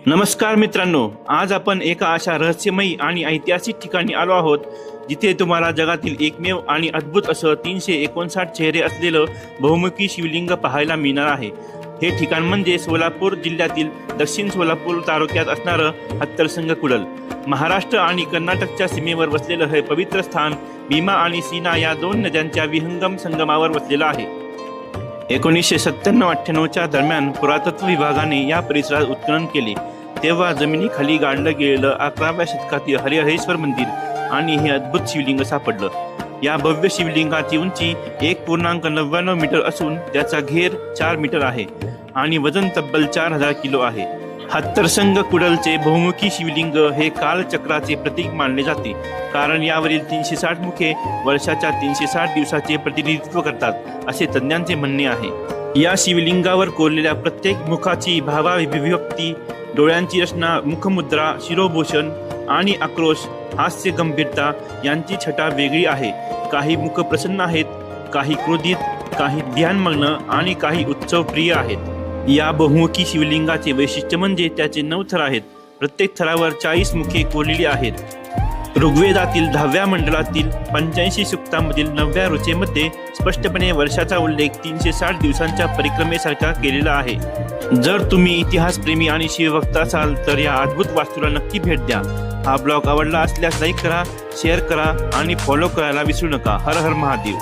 नमस्कार मित्रांनो, आज आपण एका अशा रहस्यमयी आणि ऐतिहासिक ठिकाणी आलो आहोत जिथे तुम्हाला जगातील एकमेव आणि अद्भुत असं 359 चेहरे असलेलं बहुमुखी शिवलिंग पाहायला मिळणार आहे। हे ठिकाण म्हणजे सोलापूर जिल्ह्यातील दक्षिण सोलापूर तालुक्यात असणारं हत्तरसंग कुडल। महाराष्ट्र आणि कर्नाटकच्या सीमेवर वसलेलं हे पवित्र स्थान भीमा आणि सीना या दोन नद्यांच्या विहंगम संगमावर वसलेलं आहे। 1997-98च्या दरम्यान पुरातत्व विभागाने या परिसरात उत्खनन केले, तेव्हा जमिनीखाली गाडलं गेलेलं 11व्या शतकातील हरिहरेश्वर मंदिर आणि हे अद्भुत शिवलिंग सापडलं। या भव्य शिवलिंगाची उंची 1.99 मीटर असून त्याचा घेर 4 मीटर आहे आणि वजन तब्बल 4000 किलो आहे। हत्तरसंग कुडलचे बहुमुखी शिवलिंग हे कालचक्राचे प्रतीक मानले जाते, कारण यावरील 360 मुखे वर्षाच्या 360 दिवसाचे प्रतिनिधित्व करतात असे तज्ञांचे म्हणणे आहे। या शिवलिंगावर कोरलेल्या प्रत्येक मुखाची भावाभिव्यक्ती, डोळ्यांची रचना, मुखमुद्रा, शिरोभूषण आणि आक्रोश, हास्य, गंभीरता यांची छटा वेगळी आहे। काही मुख प्रसन्न आहेत, काही क्रोधित, काही ध्यानमग्न आणि काही उत्सवप्रिय आहेत। या बहुमुखी शिवलिंगाचे वैशिष्ट्य म्हणजे त्याचे 9 थर आहेत। प्रत्येक थरावर 40 मुखे कोरलेली आहेत। ऋग्वेदातील 10व्या मंडळातील 85 सूक्तांमधील 9व्या ऋचेमध्ये स्पष्टपणे वर्षाचा उल्लेख 360 दिवसांच्या परिक्रमेसारखा केलेला आहे। जर तुम्ही इतिहासप्रेमी आणि शिवभक्त असाल तर या अद्भुत वास्तूला नक्की भेट द्या। हा ब्लॉग आवडला असल्यास लाईक करा, शेअर करा आणि फॉलो करायला विसरू नका। हर हर महादेव।